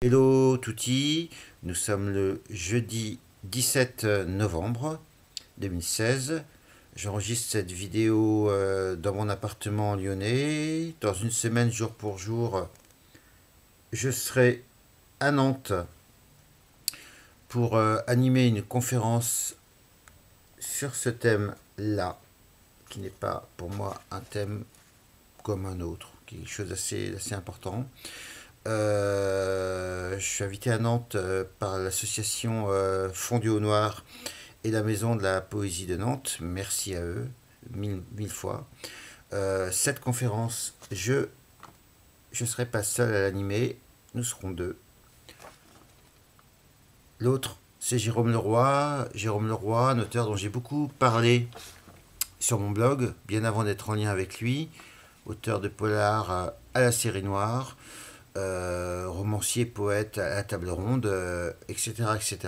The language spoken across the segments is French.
Hello Touti, nous sommes le jeudi 17 novembre 2016. J'enregistre cette vidéo dans mon appartement lyonnais. Dans une semaine, jour pour jour, je serai à Nantes pour animer une conférence sur ce thème-là, qui n'est pas pour moi un thème comme un autre, qui est quelque chose d'assez important. Je suis invité à Nantes par l'association Fondu au Noir et la Maison de la Poésie de Nantes. Merci à eux, mille fois. Cette conférence, je ne serai pas seul à l'animer, nous serons deux. L'autre, c'est Jérôme Leroy. Jérôme Leroy, un auteur dont j'ai beaucoup parlé sur mon blog, bien avant d'être en lien avec lui. Auteur de polar à la série noire. Romancier, poète à la table ronde, etc. etc.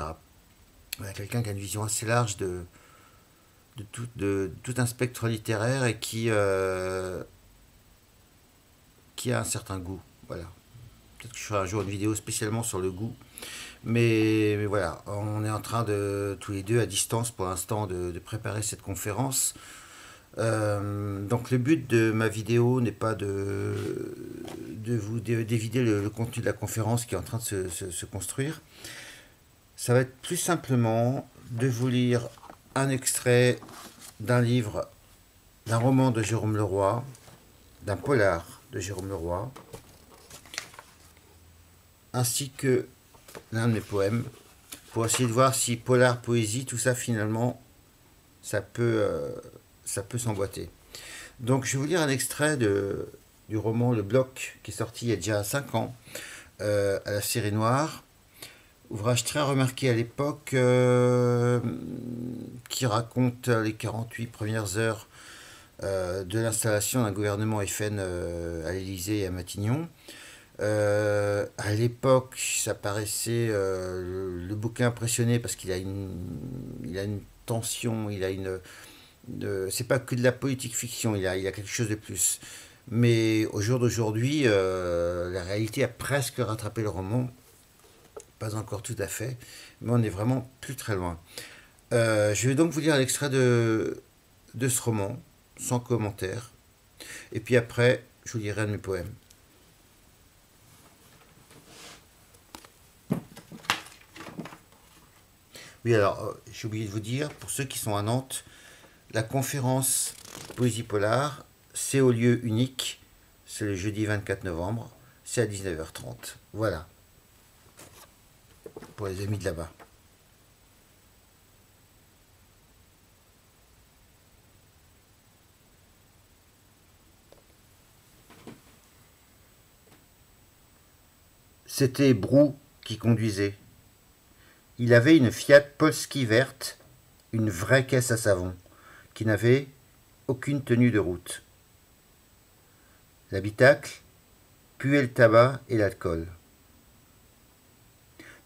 Voilà, quelqu'un qui a une vision assez large de tout un spectre littéraire et qui a un certain goût. Voilà. Peut-être que je ferai un jour une vidéo spécialement sur le goût. Mais voilà, on est en train de, tous les deux à distance pour l'instant, de préparer cette conférence. Donc le but de ma vidéo n'est pas de vous d'éviter le contenu de la conférence qui est en train de se construire. Ça va être plus simplement de vous lire un extrait d'un livre, d'un roman de Jérôme Leroy, d'un polar de Jérôme Leroy, ainsi que l'un de mes poèmes, pour essayer de voir si polar, poésie, tout ça finalement, ça peut s'emboîter. Donc je vais vous lire un extrait du roman Le Bloc, qui est sorti il y a déjà 5 ans, à la série noire. Ouvrage très remarqué à l'époque, qui raconte les 48 premières heures de l'installation d'un gouvernement FN à l'Élysée et à Matignon. À l'époque, ça paraissait le bouquin impressionné parce qu'il a une tension, c'est pas que de la politique fiction, il a quelque chose de plus. Mais au jour d'aujourd'hui, la réalité a presque rattrapé le roman. Pas encore tout à fait, mais on est vraiment plus très loin. Je vais donc vous lire l'extrait de ce roman, sans commentaire. Et puis après, je vous lirai un de mes poèmes. Oui, alors, j'ai oublié de vous dire, pour ceux qui sont à Nantes, la conférence Poésie Polar, c'est au lieu unique, c'est le jeudi 24 novembre, c'est à 19h30. Voilà, pour les amis de là-bas. C'était Brou qui conduisait. Il avait une Fiat Polski verte, une vraie caisse à savon, qui n'avait aucune tenue de route. L'habitacle puait le tabac et l'alcool.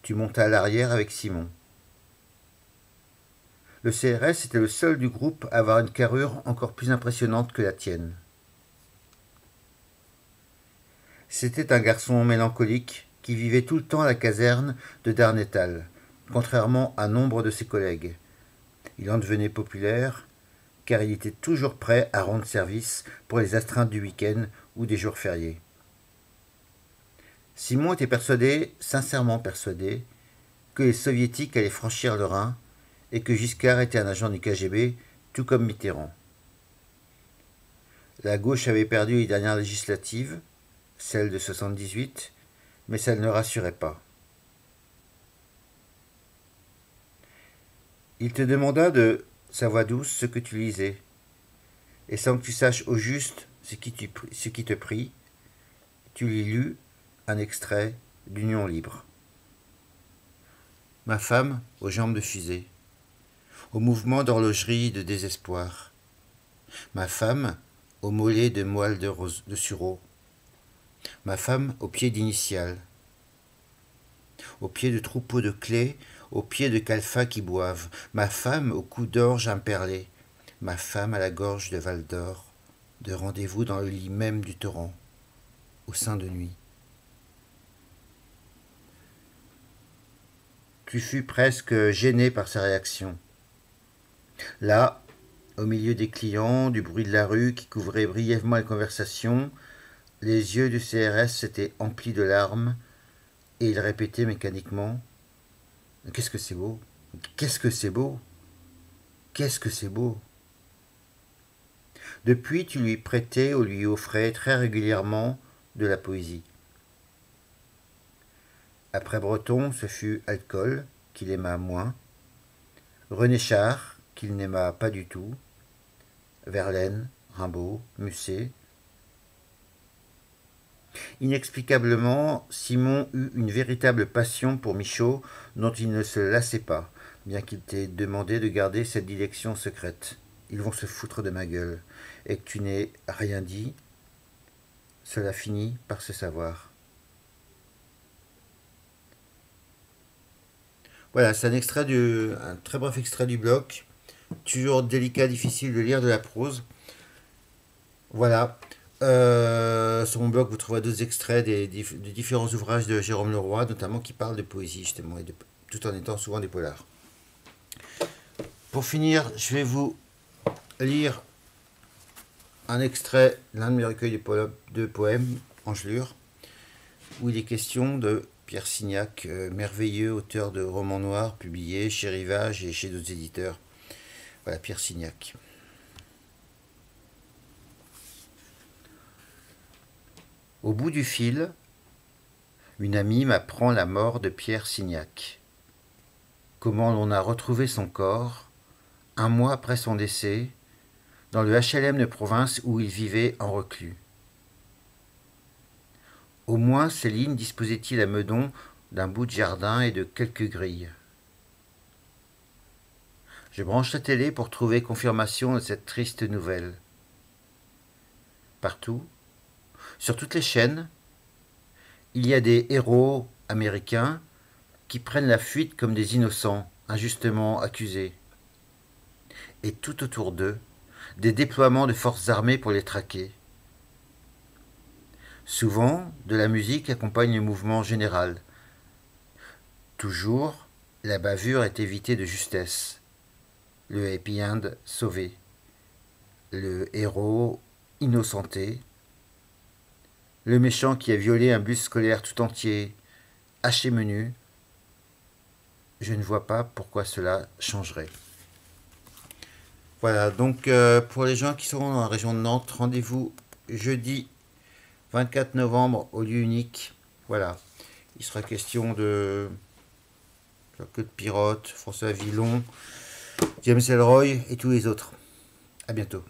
Tu montas à l'arrière avec Simon. Le CRS était le seul du groupe à avoir une carrure encore plus impressionnante que la tienne. C'était un garçon mélancolique qui vivait tout le temps à la caserne de Darnétal, contrairement à nombre de ses collègues. Il en devenait populaire, car il était toujours prêt à rendre service pour les astreintes du week-end ou des jours fériés. Simon était persuadé, sincèrement persuadé, que les soviétiques allaient franchir le Rhin et que Giscard était un agent du KGB, tout comme Mitterrand. La gauche avait perdu les dernières législatives, celle de 78, mais ça ne le rassurait pas. Il te demanda de sa voix douce ce que tu lisais, et sans que tu saches au juste ce qui te prit, tu lui lus un extrait d'Union libre. Ma femme aux jambes de fusée, au mouvement d'horlogerie de désespoir. Ma femme aux mollets de moelle de sureau. Ma femme aux pieds d'initiales. Aux pieds de troupeaux de clés, aux pieds de calfats qui boivent. Ma femme au cou d'orge imperlé. Ma femme à la gorge de Val d'Or, de rendez-vous dans le lit même du torrent, au sein de nuit. Tu fus presque gêné par sa réaction. Là, au milieu des clients, du bruit de la rue qui couvrait brièvement la conversation, les yeux du CRS s'étaient emplis de larmes et il répétait mécaniquement: Qu'est-ce que c'est beau! Qu'est-ce que c'est beau! Qu'est-ce que c'est beau! Depuis, tu lui prêtais ou lui offrais très régulièrement de la poésie. Après Breton, ce fut Alcool, qu'il aima moins, René Char, qu'il n'aima pas du tout, Verlaine, Rimbaud, Musset. Inexplicablement, Simon eut une véritable passion pour Michaud dont il ne se lassait pas, bien qu'il t'ait demandé de garder cette dilection secrète. Ils vont se foutre de ma gueule, et que tu n'aies rien dit, cela finit par se savoir. Voilà, c'est un très bref extrait du bloc. Toujours délicat, difficile de lire de la prose. Voilà. Sur mon blog, vous trouverez d'autres extraits des différents ouvrages de Jérôme Leroy, notamment qui parlent de poésie, justement, tout en étant souvent des polars. Pour finir, je vais vous lire un extrait d'un de mes recueils de poèmes, Angelure, où il est question de Pierre Signac, merveilleux auteur de romans noirs publiés chez Rivage et chez d'autres éditeurs. Voilà, Pierre Signac. Au bout du fil, une amie m'apprend la mort de Pierre Signac. Comment l'on a retrouvé son corps, un mois après son décès, dans le HLM de province où il vivait en reclus. Au moins Céline disposait-il à Meudon d'un bout de jardin et de quelques grilles. Je branche la télé pour trouver confirmation de cette triste nouvelle. Partout, sur toutes les chaînes, il y a des héros américains qui prennent la fuite comme des innocents, injustement accusés. Et tout autour d'eux, des déploiements de forces armées pour les traquer. Souvent, de la musique accompagne le mouvement général. Toujours, la bavure est évitée de justesse. Le happy end sauvé. Le héros innocenté. Le méchant qui a violé un bus scolaire tout entier, haché menu. Je ne vois pas pourquoi cela changerait. Voilà, donc pour les gens qui seront dans la région de Nantes, rendez-vous jeudi 24 novembre au lieu unique. Voilà, il sera question de Claude Pirotte, François Villon, James Ellroy et tous les autres. À bientôt.